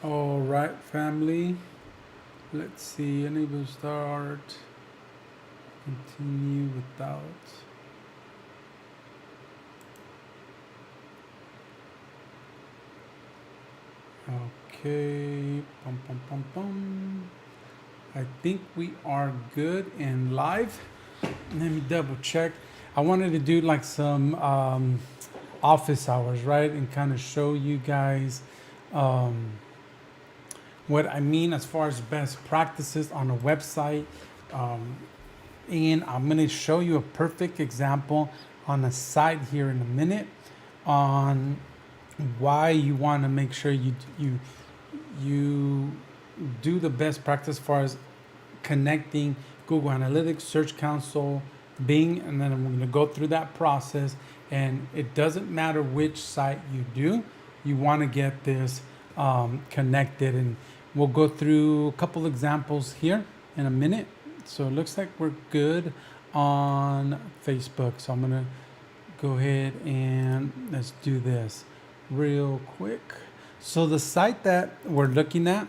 All right, family. Let's see. Enable start. Continue without. Okay. Pum, pum, pum, pum. I think we are good and live. Let me double check. I wanted to do like some office hours, right? And kind of show you guys what I mean as far as best practices on a website. And I'm going to show you a perfect example on a site here in a minute on why you want to make sure you do the best practice as far as connecting Google Analytics, Search Console, Bing, and then I'm going to go through that process. And it doesn't matter which site you do, you want to get this connected. And we'll go through a couple examples here in a minute. So it looks like we're good on Facebook. So I'm going to go ahead and let's do this real quick. So the site that we're looking at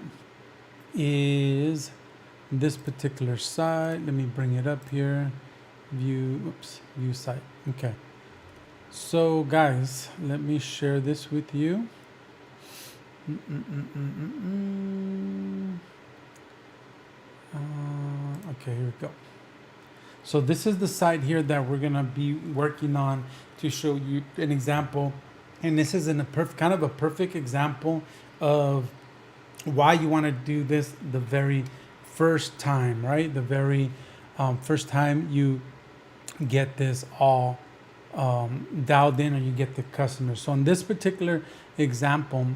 is this particular site. Let me bring it up here. View site. Okay. So guys, let me share this with you. Okay, here we go. So this is the site here that we're gonna be working on to show you an example, and this is in a kind of a perfect example of why you want to do this the very first time, right? The very first time you get this all dialed in, or you get the customer. So in this particular example,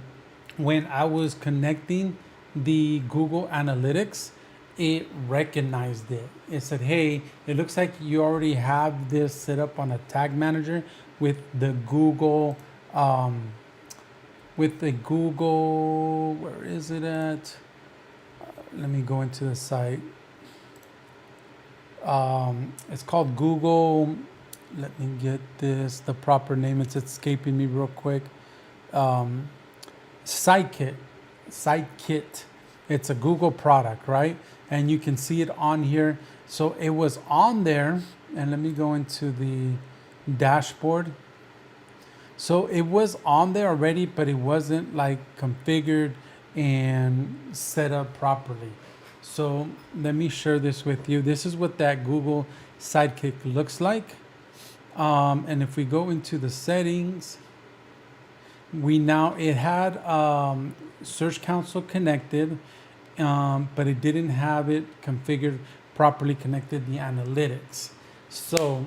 when I was connecting the Google Analytics, it recognized it. It said, hey, it looks like you already have this set up on a tag manager with the Google, where is it at? Let me go into the site. It's called Google. Let me get the proper name. It's escaping me real quick. Sitekit. It's a Google product, right? And you can see it on here. So it was on there. And let me go into the dashboard. So it was on there already, but it wasn't like configured and set up properly. So let me share this with you. This is what that Google Sidekick looks like. And if we go into the settings, it had Search Console connected, but it didn't have it configured properly, connected the analytics. So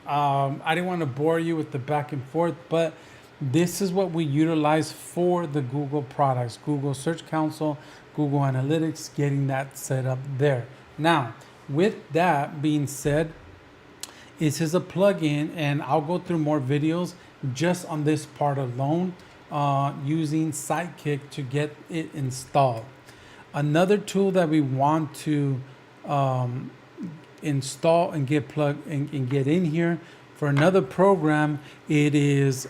I didn't want to bore you with the back and forth, but this is what we utilize for the Google products, Google Search Console, Google Analytics, getting that set up there. Now, with that being said, this is a plugin, and I'll go through more videos just on this part alone, using Sidekick to get it installed. Another tool that we want to install and get plugged and get in here for another program, it is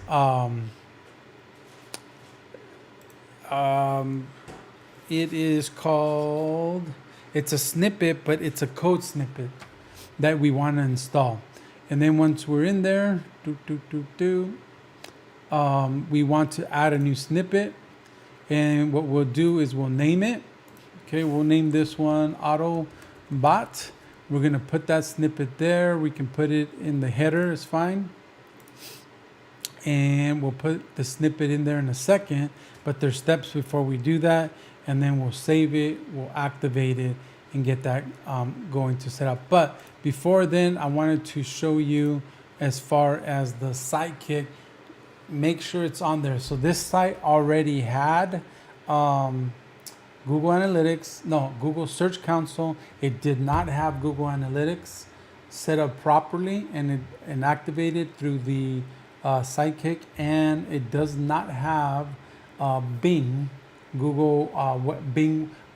called, it's a snippet, but it's a code snippet that we want to install. And then once we're in there, we want to add a new snippet. And what we'll do is we'll name it. Okay, we'll name this one Otto Bot. We're going to put that snippet there. We can put it in the header, it's fine. And we'll put the snippet in there in a second. But there's steps before we do that. And then we'll save it, we'll activate it, and get that going to set up. But before then, I wanted to show you as far as the Sidekick, make sure it's on there. So this site already had Google Search Console. It did not have Google Analytics set up properly and activated through the Sidekick, and it does not have Bing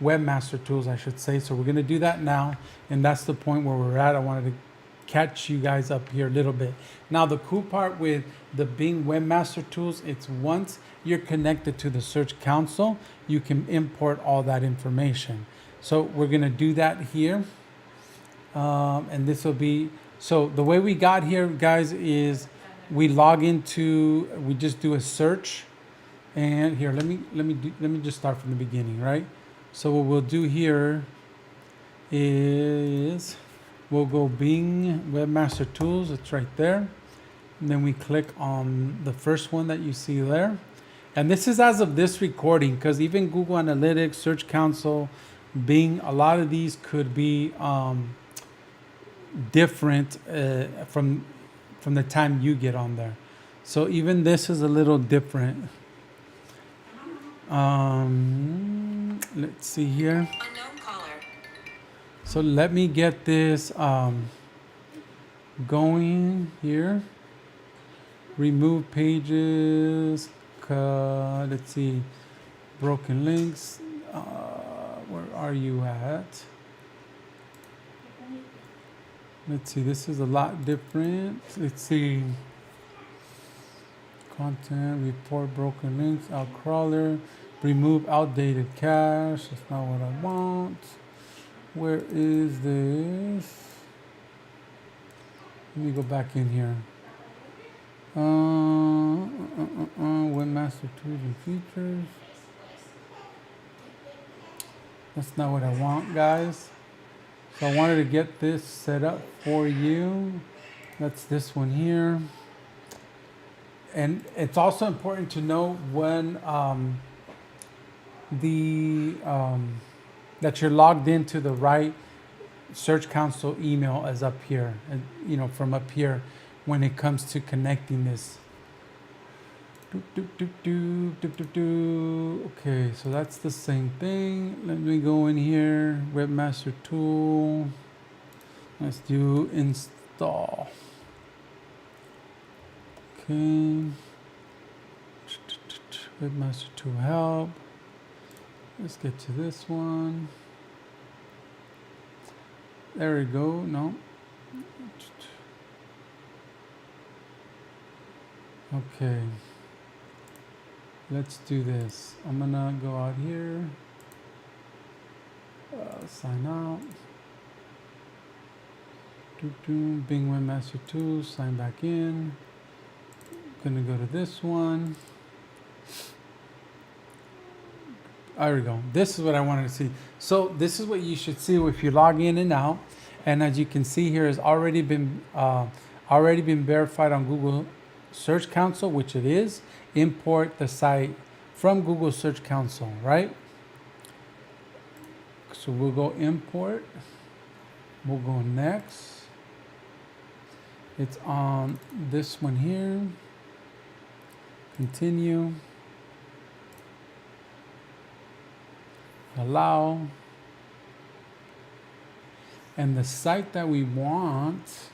Webmaster tools, I should say. So we're going to do that now, and that's the point where we're at. I wanted to catch you guys up here a little bit. Now the cool part with the Bing Webmaster tools, it's once you're connected to the Search Console, you can import all that information. So we're gonna do that here. And this will be, so the way we got here, guys, is we log into, we just do a search. And here, let me just start from the beginning, right? So what we'll do here is we'll go Bing Webmaster Tools. It's right there. And then we click on the first one that you see there. And this is as of this recording, because even Google Analytics, Search Console, Bing, a lot of these could be different from the time you get on there. So even this is a little different. Let's see here. Unknown caller. So let me get this going here. Remove pages. Let's see. Broken links. Where are you at? Let's see. This is a lot different. Let's see. Content, report broken links, out crawler, remove outdated cache. That's not what I want. Where is this? Let me go back in here. Webmaster tools and features. That's not what I want, guys. So I wanted to get this set up for you. That's this one here. And it's also important to know when that you're logged into the right Search Console email as up here, and from up here when it comes to connecting this. Okay, so that's the same thing. Let me go in here, Webmaster tool. Let's do install. Okay, Webmaster tool help. Let's get to this one. There we go. No. Okay. Let's do this. I'm gonna go out here. Sign out. Bing Webmaster Tools. Sign back in. Gonna go to this one. There we go. This is what I wanted to see. So this is what you should see if you log in and out. And as you can see here, has already been verified on Google Search Console, which it is. Import the site from Google Search Console, right? So we'll go import. We'll go next. It's on this one here. Continue. Allow. And the site that we want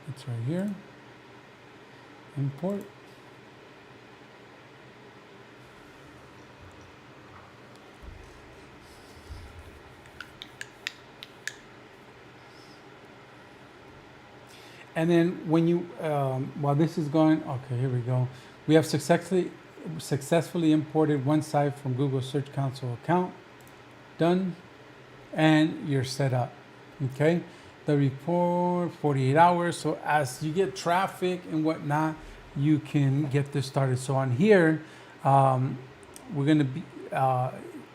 it's right here. Import. And then when you, while this is going, okay, here we go. We have successfully imported one site from Google Search Console account. Done. And you're set up. Okay. The report, 48 hours. So as you get traffic and whatnot, you can get this started. So on here, we're going to be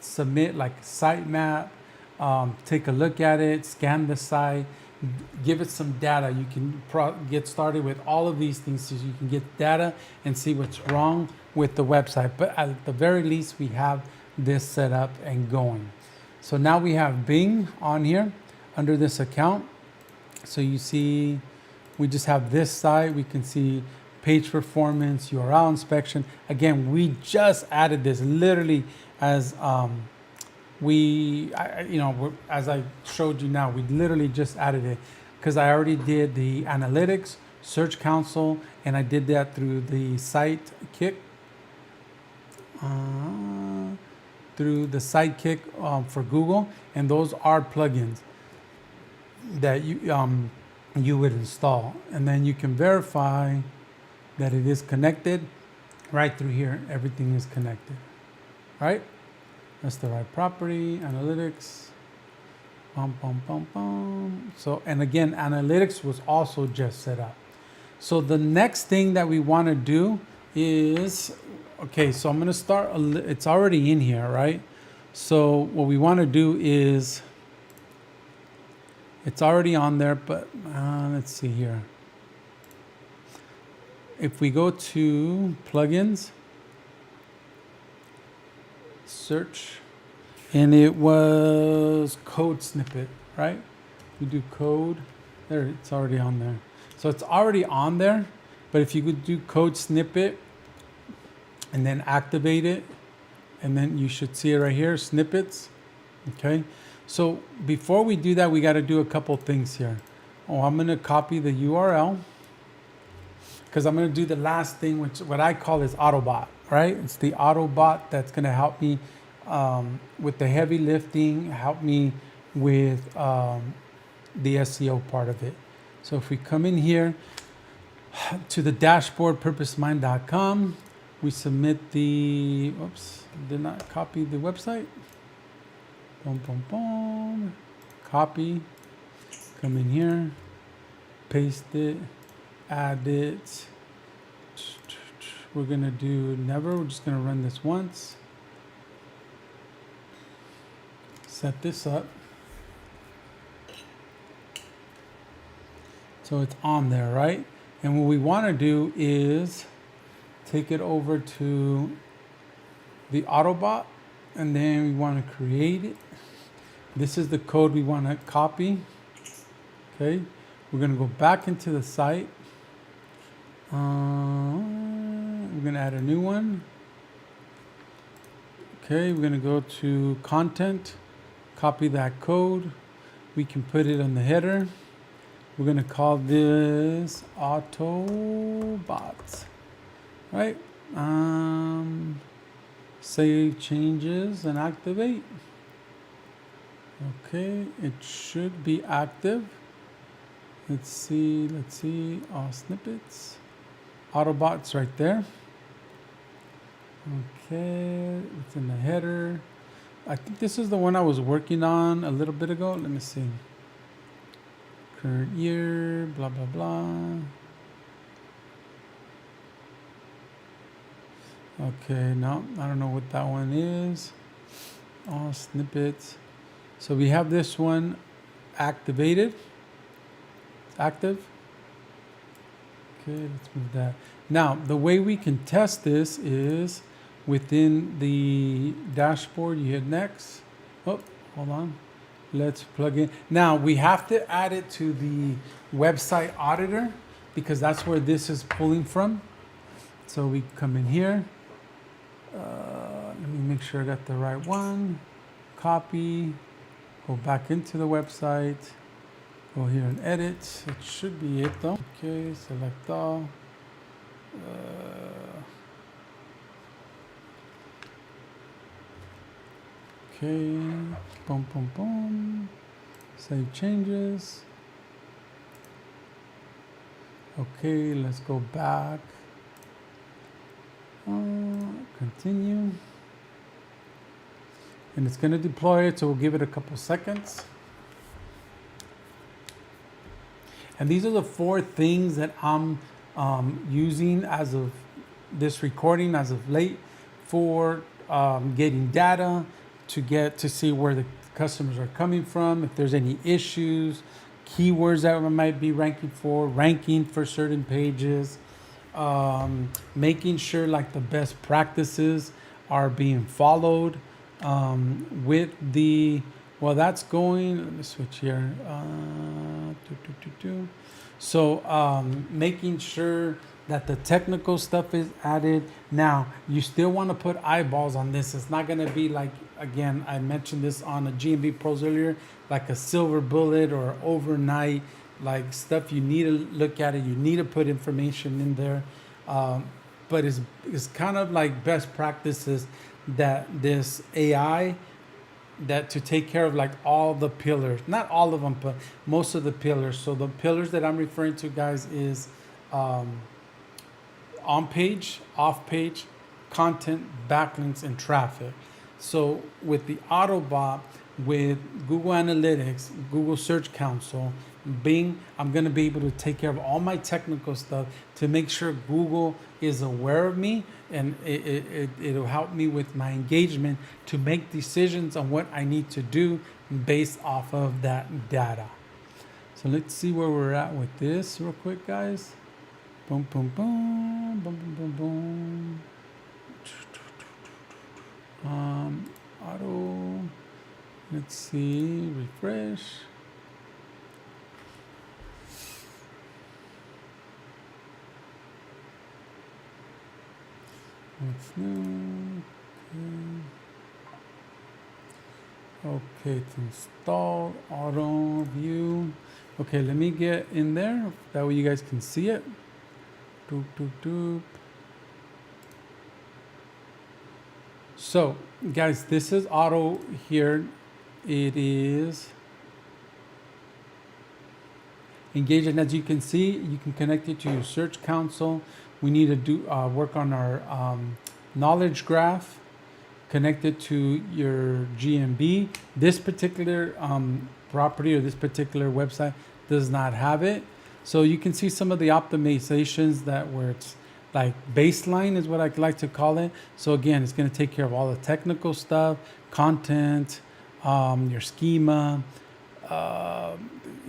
submit like sitemap, take a look at it, scan the site, give it some data. You can get started with all of these things so you can get data and see what's wrong with the website. But at the very least, we have this set up and going. So now we have Bing on here under this account. So you see, we just have this site. We can see page performance, URL inspection. Again, we just added this literally as as I showed you now, we literally just added it because I already did the analytics, Search Console, and I did that through the site kick. through the Sidekick for Google, and those are plugins that you would install, and then you can verify that it is connected right through here. Everything is connected, right? That's the right property, analytics. So, and again, analytics was also just set up. So the next thing that we want to do is, okay, so I'm going to start, it's already in here, right? So what we want to do is, it's already on there, but let's see here. If we go to plugins, search, and it was code snippet, right? We do code, there, it's already on there. So it's already on there, but if you could do code snippet and then activate it, and then you should see it right here, snippets, okay? So before we do that, we got to do a couple things here. Oh, I'm going to copy the URL because I'm going to do the last thing, which what I call is Autobot, right? It's the Autobot that's going to help me with the heavy lifting, help me with the SEO part of it. So if we come in here to the dashboard, purposemind.com, we submit the, oops, did not copy the website. Boom, boom, boom. Copy, come in here, paste it, add it. We're gonna do never, we're just gonna run this once. Set this up. So it's on there, right? And what we wanna do is take it over to the Autobot, and then we wanna create it. This is the code we wanna copy, okay? We're gonna go back into the site. We're gonna add a new one. Okay, we're gonna go to content, copy that code. We can put it on the header. We're gonna call this Autobot, right? Save changes and activate. Okay, it should be active. Let's see, all snippets. Autobot's right there. Okay, it's in the header. I think this is the one I was working on a little bit ago. Let me see. Current year, blah, blah, blah. Okay, no, I don't know what that one is. All snippets. So we have this one activated. It's active. Okay, let's move that. Now, the way we can test this is within the dashboard. You hit next. Oh, hold on. Let's plug in. Now, we have to add it to the website auditor because that's where this is pulling from. So we come in here. Let me make sure I got the right one. Copy. Go back into the website. Go here and edit. It should be it though. Okay, select all. Okay, boom, boom, boom. Save changes. Okay, let's go back. Continue. And it's going to deploy it, so we'll give it a couple seconds. And these are the 4 things that I'm using as of this recording, as of late, for getting data to see where the customers are coming from, if there's any issues, keywords that I might be ranking for certain pages, making sure like the best practices are being followed with the, well, that's going, let me switch here. So making sure that the technical stuff is added. Now, you still want to put eyeballs on this. It's not going to be like, again, I mentioned this on a GMB Pros earlier, like a silver bullet or overnight, like stuff you need to look at it. You need to put information in there. but it's kind of like best practices that this AI that to take care of like all the pillars, not all of them, but most of the pillars. So the pillars that I'm referring to, guys, is um, on page, off page, content, backlinks, and traffic. So with the Autobot, with Google Analytics, Google Search Console, Bing, I'm going to be able to take care of all my technical stuff to make sure Google is aware of me, and it'll help me with my engagement to make decisions on what I need to do based off of that data. So let's see where we're at with this real quick, guys. Boom, boom, boom, boom, boom, boom, boom. Auto, let's see, refresh. What's new? Okay, it's installed. Auto view. Okay, let me get in there. That way you guys can see it. Doop, doop, doop. So, guys, this is Auto here. It is engaged, and as you can see, you can connect it to your Search Console. We need to do work on our knowledge graph, connect it to your GMB. This particular property or this particular website does not have it. So you can see some of the optimizations that where it's like baseline is what I like to call it. So again, it's going to take care of all the technical stuff, content, your schema, a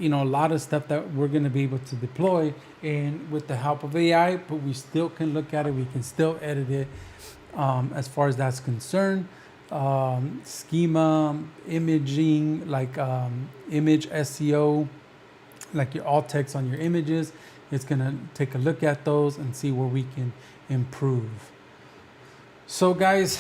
lot of stuff that we're going to be able to deploy and with the help of AI, but we still can look at it. We can still edit it as far as that's concerned. Schema, imaging, like image SEO, like your alt text on your images. It's going to take a look at those and see where we can improve. So guys,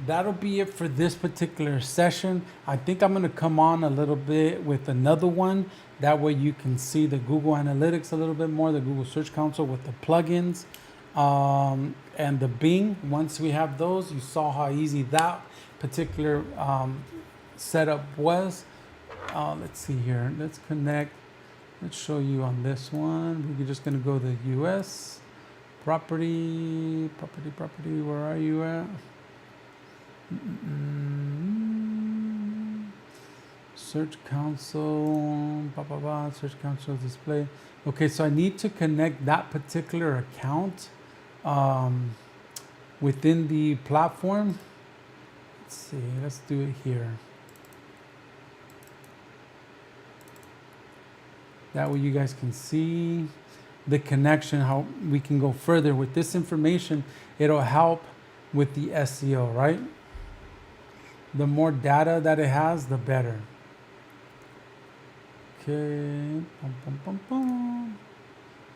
that'll be it for this particular session. I think I'm going to come on a little bit with another one. That way you can see the Google Analytics a little bit more, the Google Search Console with the plugins, and the Bing. Once we have those, you saw how easy that particular setup was. Let's see here. Let's connect. Let's show you on this one. We're just going to go to US. Property, where are you at? Search Console, Search Console display. Okay, so I need to connect that particular account within the platform. Let's see, let's do it here. That way you guys can see the connection, how we can go further with this information. It'll help with the SEO, right? The more data that it has, the better. Okay,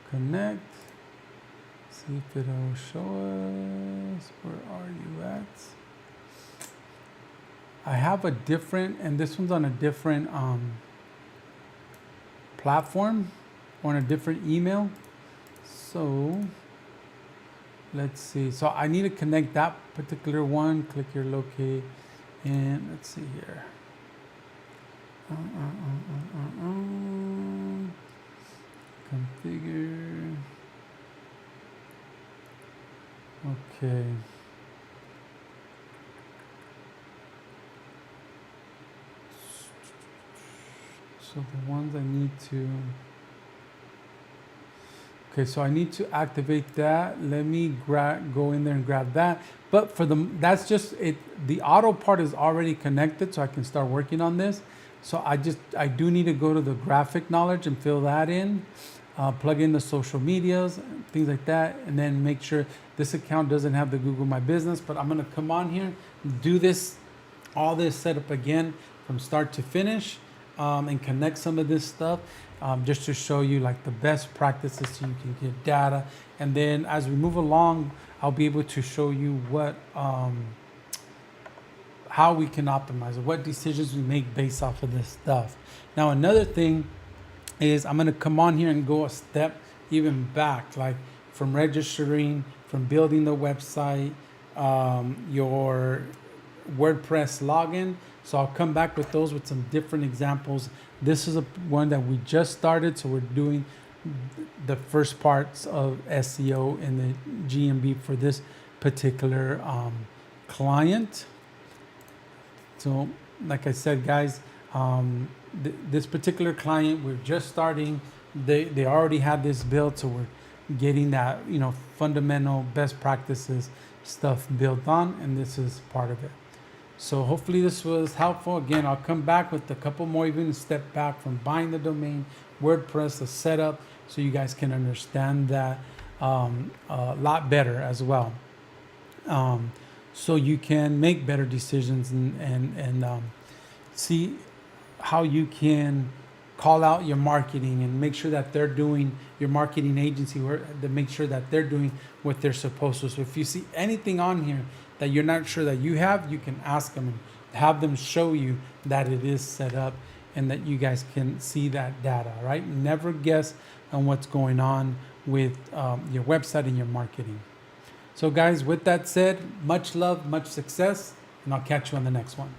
connect. See if it'll show us. Where are you at? I have a different, and this one's on a different platform, on a different email. So let's see. So I need to connect that particular one. Click here, locate, and let's see here. Configure. Okay. So the ones I need to. Okay, so I need to activate that. Let me go in there and grab that. But for that's just it. The auto part is already connected, so I can start working on this. So I do need to go to the graphic knowledge and fill that in, plug in the social medias, things like that, and then make sure this account doesn't have the Google My Business. But I'm gonna come on here, do all this setup again from start to finish, and connect some of this stuff. Just to show you like the best practices so you can get data. And then as we move along, I'll be able to show you what, how we can optimize it, what decisions we make based off of this stuff. Now, another thing is I'm going to come on here and go a step even back, like from registering from building the website, your WordPress login. So I'll come back with those with some different examples. This is one that we just started, so we're doing the first parts of SEO and the GMB for this particular client. So like I said, guys, this particular client, we're just starting. They already have this built, so we're getting that, fundamental best practices stuff built on, and this is part of it. So hopefully this was helpful. Again, I'll come back with a couple more, even step back from buying the domain, WordPress, the setup, so you guys can understand that a lot better as well. So you can make better decisions and see how you can call out your marketing and make sure that they're doing, your marketing agency, to make sure that they're doing what they're supposed to. So if you see anything on here that you're not sure that you have, you can ask them and have them show you that it is set up and that you guys can see that data, right? Never guess on what's going on with your website and your marketing. So guys, with that said, much love, much success, and I'll catch you on the next one.